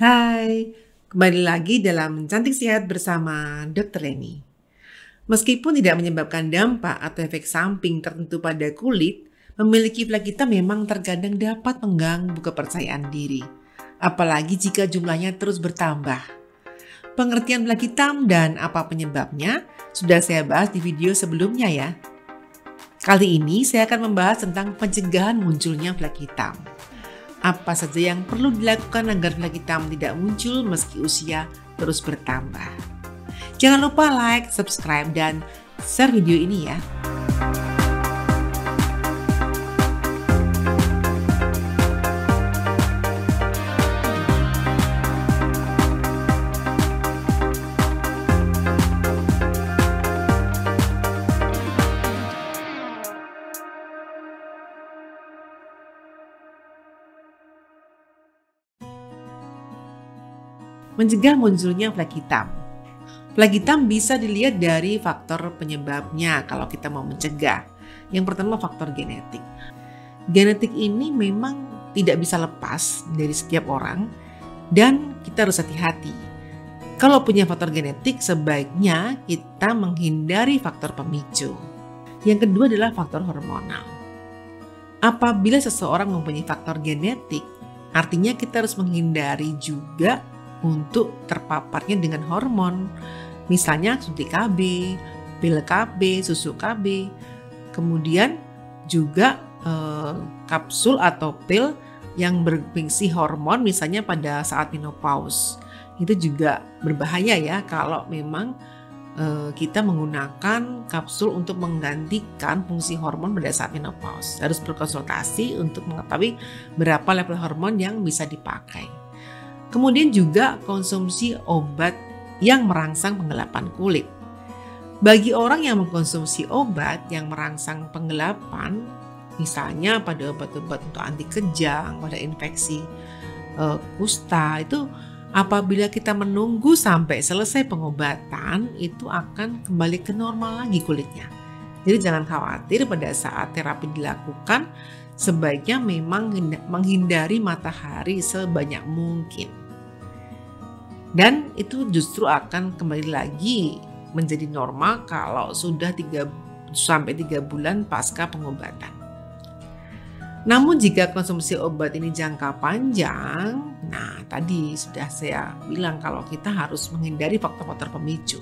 Hai, kembali lagi dalam Cantik Sehat bersama Dr. Leni. Meskipun tidak menyebabkan dampak atau efek samping tertentu pada kulit, memiliki flek hitam memang terkadang dapat mengganggu kepercayaan diri, apalagi jika jumlahnya terus bertambah. Pengertian flek hitam dan apa penyebabnya sudah saya bahas di video sebelumnya ya. Kali ini saya akan membahas tentang pencegahan munculnya flek hitam. Apa saja yang perlu dilakukan agar flek hitam tidak muncul meski usia terus bertambah. Jangan lupa like, subscribe, dan share video ini ya. Mencegah munculnya flek hitam. Flek hitam bisa dilihat dari faktor penyebabnya kalau kita mau mencegah. Yang pertama faktor genetik. Genetik ini memang tidak bisa lepas dari setiap orang dan kita harus hati-hati. Kalau punya faktor genetik sebaiknya kita menghindari faktor pemicu. Yang kedua adalah faktor hormonal. Apabila seseorang mempunyai faktor genetik, artinya kita harus menghindari juga untuk terpaparnya dengan hormon, misalnya suntik KB, pil KB, susu KB, kemudian juga kapsul atau pil yang berfungsi hormon misalnya pada saat menopause. Itu juga berbahaya ya kalau memang kita menggunakan kapsul untuk menggantikan fungsi hormon pada saat menopause. Harus berkonsultasi untuk mengetahui berapa level hormon yang bisa dipakai. Kemudian juga konsumsi obat yang merangsang penggelapan kulit. Bagi orang yang mengkonsumsi obat yang merangsang penggelapan, misalnya pada obat-obat untuk anti kejang, pada infeksi kusta, itu apabila kita menunggu sampai selesai pengobatan, itu akan kembali ke normal lagi kulitnya. Jadi jangan khawatir pada saat terapi dilakukan, sebaiknya memang menghindari matahari sebanyak mungkin. Dan itu justru akan kembali lagi menjadi normal kalau sudah 3 sampai 3 bulan pasca pengobatan. Namun jika konsumsi obat ini jangka panjang, nah tadi sudah saya bilang kalau kita harus menghindari faktor-faktor pemicu.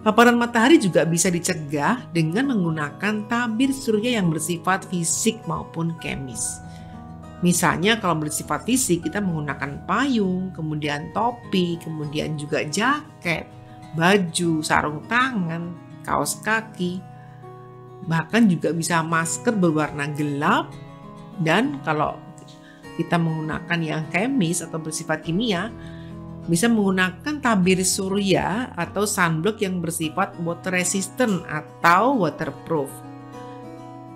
Paparan matahari juga bisa dicegah dengan menggunakan tabir surya yang bersifat fisik maupun kemis. Misalnya kalau bersifat fisik kita menggunakan payung, kemudian topi, kemudian juga jaket, baju, sarung tangan, kaos kaki. Bahkan juga bisa masker berwarna gelap, dan kalau kita menggunakan yang kemis atau bersifat kimia, bisa menggunakan tabir surya atau sunblock yang bersifat water resistant atau waterproof.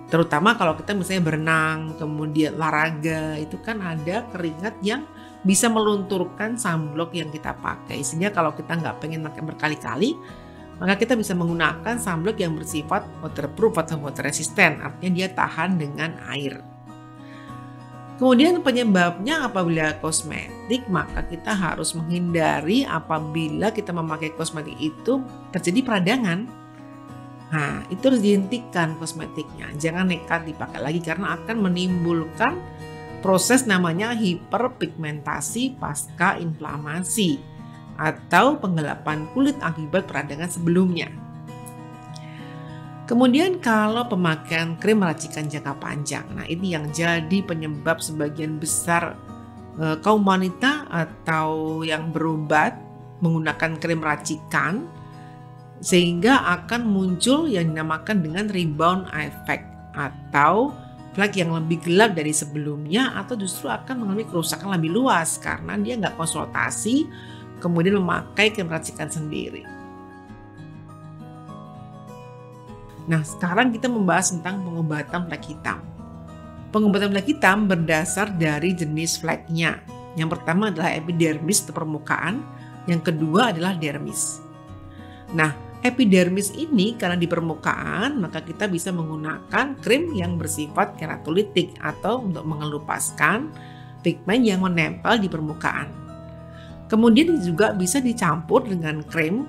Terutama kalau kita misalnya berenang, kemudian olahraga, itu kan ada keringat yang bisa melunturkan sunblock yang kita pakai. Sehingga kalau kita nggak pengen pakai berkali-kali, maka kita bisa menggunakan sunblock yang bersifat waterproof atau water resistant, artinya dia tahan dengan air. Kemudian penyebabnya apabila kosmetik, maka kita harus menghindari apabila kita memakai kosmetik itu terjadi peradangan. Nah, itu harus dihentikan kosmetiknya. Jangan nekat dipakai lagi karena akan menimbulkan proses namanya hiperpigmentasi pasca inflamasi atau penggelapan kulit akibat peradangan sebelumnya. Kemudian kalau pemakaian krim racikan jangka panjang, nah ini yang jadi penyebab sebagian besar kaum wanita atau yang berobat menggunakan krim racikan, sehingga akan muncul yang dinamakan dengan rebound effect atau flek yang lebih gelap dari sebelumnya, atau justru akan mengalami kerusakan lebih luas karena dia nggak konsultasi kemudian memakai krim racikan sendiri. Nah, sekarang kita membahas tentang pengobatan flek hitam. Pengobatan flek hitam berdasar dari jenis fleknya. Yang pertama adalah epidermis atau permukaan, yang kedua adalah dermis. Nah, epidermis ini karena di permukaan, maka kita bisa menggunakan krim yang bersifat keratolitik atau untuk mengelupaskan pigmen yang menempel di permukaan. Kemudian juga bisa dicampur dengan krim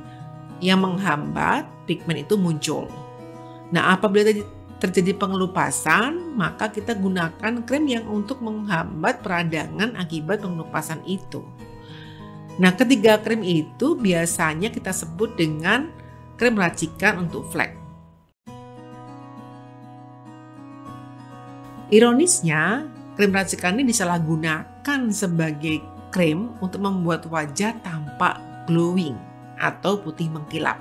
yang menghambat pigmen itu muncul. Nah, apabila terjadi pengelupasan, maka kita gunakan krim yang untuk menghambat peradangan akibat pengelupasan itu. Nah, ketiga krim itu biasanya kita sebut dengan krim racikan untuk flek. Ironisnya, krim racikan ini disalahgunakan sebagai krim untuk membuat wajah tampak glowing atau putih mengkilap.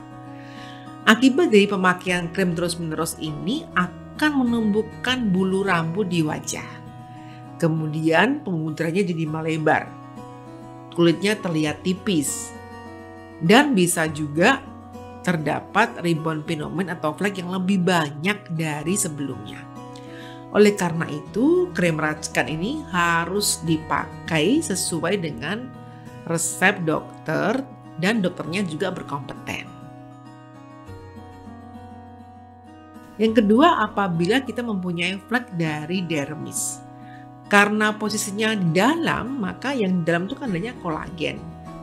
Akibat dari pemakaian krim terus-menerus ini akan menumbuhkan bulu rambut di wajah. Kemudian pemutarannya jadi melebar. Kulitnya terlihat tipis. Dan bisa juga terdapat rebound pigment atau flek yang lebih banyak dari sebelumnya. Oleh karena itu, krim racikan ini harus dipakai sesuai dengan resep dokter dan dokternya juga berkompeten. Yang kedua, apabila kita mempunyai flek dari dermis. Karena posisinya di dalam, maka yang di dalam itu kan adanya kolagen.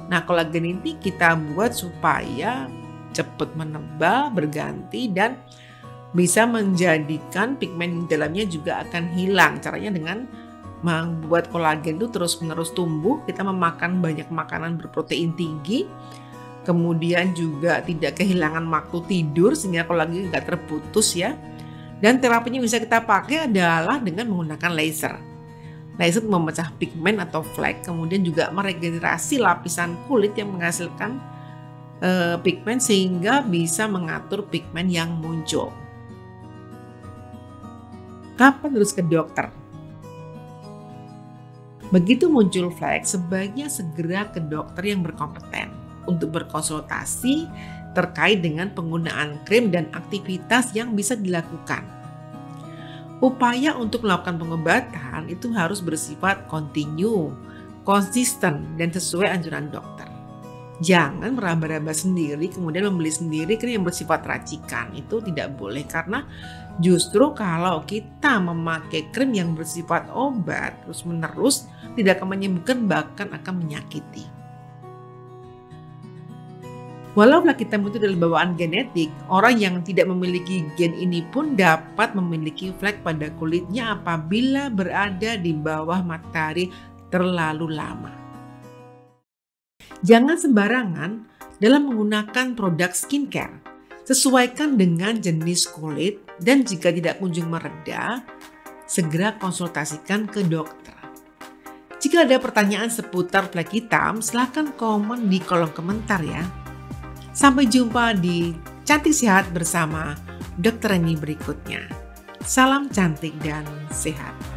Nah, kolagen ini kita buat supaya cepat menebal, berganti, dan bisa menjadikan pigmen di dalamnya juga akan hilang. Caranya dengan membuat kolagen itu terus-menerus tumbuh. Kita memakan banyak makanan berprotein tinggi, kemudian juga tidak kehilangan waktu tidur sehingga kolagen nggak terputus ya. Dan terapinya bisa kita pakai adalah dengan menggunakan laser. Laser memecah pigmen atau flek, kemudian juga meregenerasi lapisan kulit yang menghasilkan pigmen sehingga bisa mengatur pigmen yang muncul. Kapan harus ke dokter? Begitu muncul flek, sebaiknya segera ke dokter yang berkompeten untuk berkonsultasi terkait dengan penggunaan krim dan aktivitas yang bisa dilakukan. Upaya untuk melakukan pengobatan itu harus bersifat kontinu, konsisten, dan sesuai anjuran dokter. Jangan meraba-raba sendiri kemudian membeli sendiri krim yang bersifat racikan. Itu tidak boleh, karena justru kalau kita memakai krim yang bersifat obat terus-menerus tidak akan menyembuhkan, bahkan akan menyakiti. Walau flek hitam itu adalah bawaan genetik, orang yang tidak memiliki gen ini pun dapat memiliki flek pada kulitnya apabila berada di bawah matahari terlalu lama. Jangan sembarangan dalam menggunakan produk skincare. Sesuaikan dengan jenis kulit dan jika tidak kunjung mereda, segera konsultasikan ke dokter. Jika ada pertanyaan seputar flek hitam, silahkan komen di kolom komentar ya. Sampai jumpa di Cantik Sehat bersama Dr. Reni berikutnya. Salam cantik dan sehat.